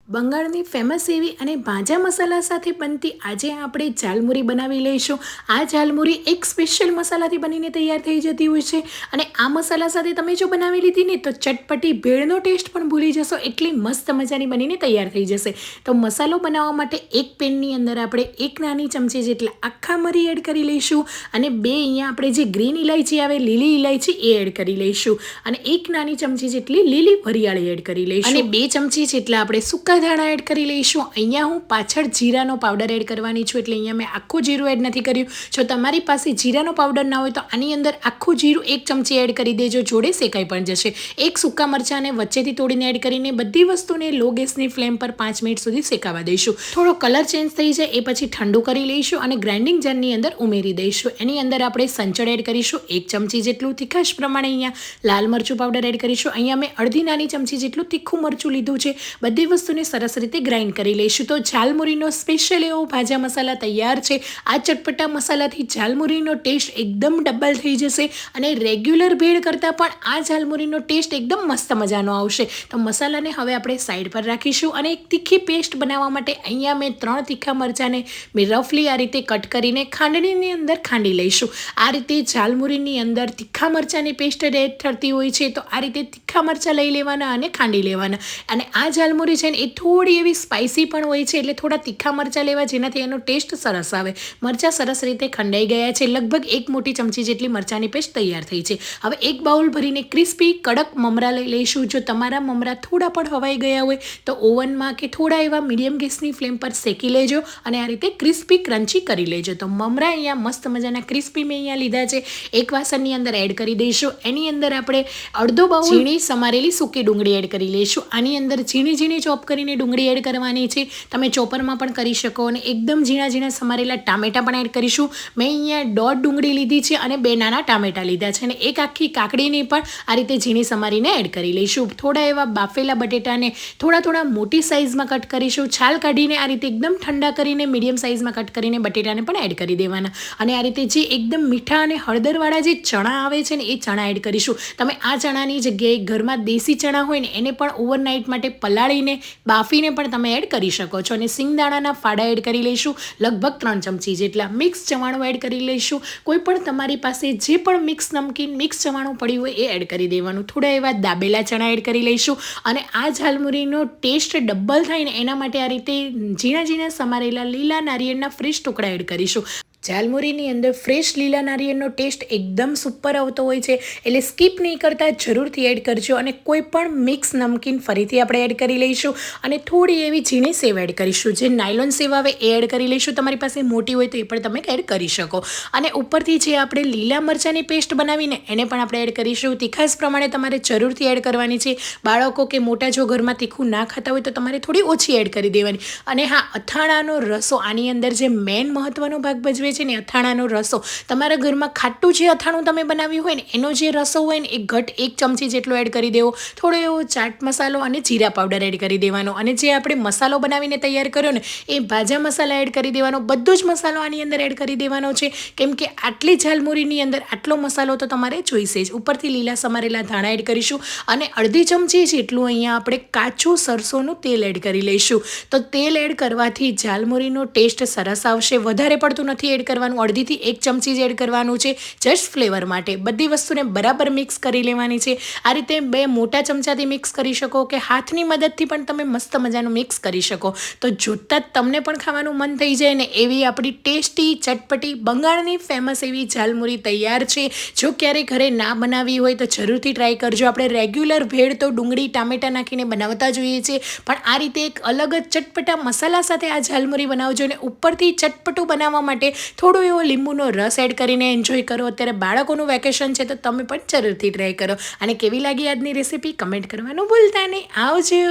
બંગાળની ફેમસ એવી અને ભાજા મસાલા સાથે બનતી આજે આપણે ઝાલમુરી બનાવી લઈશું। આ ઝાલમુરી એક સ્પેશિયલ મસાલાથી બનીને તૈયાર થઈ જતી હોય છે અને આ મસાલા સાથે તમે જો બનાવી લીધી ને તો ચટપટી ભેળનો ટેસ્ટ પણ ભૂલી જશો, એટલી મસ્ત મજાની બનીને તૈયાર થઈ જશે। તો મસાલો બનાવવા માટે એક પેનની અંદર આપણે એક નાની ચમચી જેટલા આખા મરી એડ કરી લઈશું અને બે અહીંયા આપણે જે ગ્રીન ઇલાયચી આવે લીલી ઇલાયચી એ એડ કરી લઈશું અને એક નાની ચમચી જેટલી લીલી વરિયાળી એડ કરી લઈશું અને 2 ચમચી જેટલા આપણે સૂકા ધાણા એડ કરી લઈશું। અહીંયા હું પાછળ જીરાનો પાવડર એડ કરવાની છું, એટલે અહીંયા મેં આખું જીરું એડ નથી કર્યું। જો તમારી પાસે જીરાનો પાવડર ના હોય તો આની અંદર આખું જીરું 1 ચમચી એડ કરી દેજો, જોડે શેકાઈ પણ જશે। એક સૂકા મરચાંને વચ્ચેથી તોડીને એડ કરીને બધી વસ્તુને લો ગેસની ફ્લેમ પર 5 મિનિટ સુધી શેકાવા દઈશું। થોડો કલર ચેન્જ થઈ જાય એ પછી ઠંડુ કરી લઈશું અને ગ્રાઇન્ડિંગ જારની અંદર ઉમેરી દઈશું। એની અંદર આપણે સંચળ એડ કરીશું 1 ચમચી જેટલું, તીખાશ પ્રમાણે અહીંયા લાલ મરચું પાવડર એડ કરીશું। અહીંયા મેં અડધી નાની ચમચી જેટલું તીખું મરચું લીધું છે। બધી વસ્તુને સરસ રીતે ગ્રાઇન્ડ કરી લઈશું। તો ઝાલમુરીનો સ્પેશિયલ એવો ભાજા મસાલા તૈયાર છે। આ ચટપટા મસાલાથી ઝાલમુરીનો ટેસ્ટ એકદમ ડબલ થઈ જશે અને રેગ્યુલર ભેળ કરતાં પણ આ ઝાલમુરીનો ટેસ્ટ એકદમ મસ્ત મજાનો આવશે। તો મસાલાને હવે આપણે સાઈડ પર રાખીશું અને એક તીખી પેસ્ટ બનાવવા માટે અહીંયા મેં 3 તીખા મરચાંને મેં રફલી આ રીતે કટ કરીને ખાંડણીની અંદર ખાંડી લઈશું। આ રીતે ઝાલમુરીની અંદર તીખા મરચાંની પેસ્ટ એડ થતી હોય છે, તો આ રીતે તીખા મરચાં લઈ લેવાના અને ખાંડી લેવાના। અને આ ઝાલમુરી છે ને એ થોડી એવી સ્પાઇસી પણ હોય છે, એટલે થોડા તીખા મરચાં લેવા જેનાથી એનો ટેસ્ટ સરસ આવે। મરચાં સરસ રીતે ખંડાઈ ગયા છે, લગભગ 1 મોટી ચમચી જેટલી મરચાંની પેસ્ટ તૈયાર થઈ છે। હવે એક બાઉલ ભરીને ક્રિસ્પી કડક મમરા લઈ લઈશું। જો તમારા મમરા થોડા પણ હવાઈ ગયા હોય તો ઓવનમાં કે થોડા એવા મીડિયમ ગેસની ફ્લેમ પર શેકી લેજો અને આ રીતે ક્રિસ્પી ક્રન્ચી કરી લેજો। તો મમરા અહીંયા મસ્ત મજાના ક્રિસ્પી મેં અહીંયા લીધા છે, એક વાસણની અંદર એડ કરી દઈશું। એની અંદર આપણે અડધો બાઉલ ઝીણી સમારેલી સૂકી ડુંગળી એડ કરી લઈશું। આની અંદર ઝીણી ઝીણી ચોપ કરીને ડુંગળી એડ કરવાની છે, તમે ચોપરમાં પણ કરી શકો અને એકદમ ઝીણા ઝીણા સમારેલા ટામેટાં પણ એડ કરીશું। મેં અહીંયા 1.5 ડુંગળી લીધી છે અને 2 નાના ટામેટાં લીધા છે અને એક આખી કાકડીને પણ આ રીતે ઝીણી સમારીને એડ કરી લઈશું। થોડા એવા બાફેલા બટેટાને થોડા મોટી સાઇઝમાં કટ કરીશું, છાલ કાઢીને આ રીતે એકદમ ઠંડા કરીને મીડિયમ સાઇઝમાં કટ કરીને બટેટાને પણ એડ કરી દેવાના અને આ રીતે જે એકદમ મીઠા અને હળદરવાળા જે ચણા આવે છે ને એ ચણા એડ કરીશું। તમે આ ચણાની જગ્યાએ ઘરમાં દેશી ચણા હોય ને એને પણ ઓવરનાઇટ માટે પલાળીને બાફીને પણ તમે એડ કરી શકો છો અને સિંગદાણાના ફાડા એડ કરી લઈશું, લગભગ 3 ચમચી જેટલા। મિક્સ ચવાણું એડ કરી લઈશું, કોઈ પણ તમારી પાસે જે પણ મિક્સ નમકીન મિક્સ ચવાણું પડ્યું હોય એ એડ કરી દેવાનું। થોડા એવા દાબેલા ચણા એડ કરી લઈશું અને આ ઝાલમુરીનો ટેસ્ટ ડબલ થાય ને એના માટે આ રીતે ઝીણા ઝીણા સમારેલા લીલા નારિયેળના ફ્રેશ ટુકડા એડ કરીશું। ઝાલમુરીની અંદર ફ્રેશ લીલા નારિયેળનો ટેસ્ટ એકદમ સુપર આવતો હોય છે, એટલે સ્કીપ નહીં કરતા જરૂરથી એડ કરજો અને કોઈ પણ મિક્સ નમકીન ફરીથી આપણે એડ કરી લઈશું અને થોડી એવી ઝીણી સેવ એડ કરીશું, જે નાયલોન સેવ આવે એ એડ કરી લઈશું। તમારી પાસે મોટી હોય તો એ પણ તમે એડ કરી શકો અને ઉપરથી જે આપણે લીલા મરચાંની પેસ્ટ બનાવીને એને પણ આપણે એડ કરીશું। તીખાશ પ્રમાણે તમારે જરૂરથી એડ કરવાની છે, બાળકો કે મોટા જો ઘરમાં તીખું ના ખાતા હોય તો તમારે થોડી ઓછી એડ કરી દેવાની। અને હા, અથાણાનો રસો આની અંદર જે મેઇન મહત્વનો ભાગ ભજવે છે ને, અથાણાનો રસો તમારા ઘરમાં ખાટું જે અથાણું તમે બનાવ્યું હોય ને એનો જે રસો હોય ને એ ઘટ 1 ચમચી જેટલો એડ કરી દેવો, થોડો એવો ચાટ મસાલો અને જીરા પાવડર એડ કરી દેવાનો અને જે આપણે મસાલો બનાવીને તૈયાર કર્યો ને એ ભાજા મસાલા એડ કરી દેવાનો। બધો જ મસાલો આની અંદર એડ કરી દેવાનો છે, કેમ કે આટલી ઝાલમુરીની અંદર આટલો મસાલો તો તમારે જોઈશે જ। ઉપરથી લીલા સમારેલા ધાણા એડ કરીશું અને અડધી ચમચી જેટલું અહીંયા આપણે કાચું સરસોનું તેલ એડ કરી લઈશું। તો તેલ એડ કરવાથી ઝાલમુરીનો ટેસ્ટ સરસ આવશે, વધારે પડતું નથી એડ કરવાનું, અડધીથી 1 ચમચી જ એડ કરવાનું છે જસ્ટ ફ્લેવર માટે। બધી વસ્તુને બરાબર મિક્સ કરી લેવાની છે। આ રીતે 2 મોટા ચમચાથી મિક્સ કરી શકો કે હાથની મદદથી પણ તમે મસ્ત મજાનું મિક્સ કરી શકો। તો જોતાં જ તમને પણ ખાવાનું મન થઈ જાય ને એવી આપણી ટેસ્ટી ચટપટી બંગાળની ફેમસ એવી ઝાલમુરી તૈયાર છે। જો ક્યારેય ઘરે ના બનાવી હોય તો જરૂરથી ટ્રાય કરજો। આપણે રેગ્યુલર ભેળ તો ડુંગળી ટામેટાં નાખીને બનાવતા જોઈએ છીએ, પણ આ રીતે એક અલગ જ ચટપટા મસાલા સાથે આ ઝાલમુરી બનાવજો અને ઉપરથી ચટપટું બનાવવા માટે થોડો એવો લીંબુનો રસ એડ કરીને એન્જોય કરો। અત્યારે બાળકોનું વેકેશન છે તો તમે પણ જરૂરથી ટ્રાય કરો અને કેવી લાગી આજની રેસીપી કમેન્ટ કરવાનું ભૂલતા નહીં। આવજો।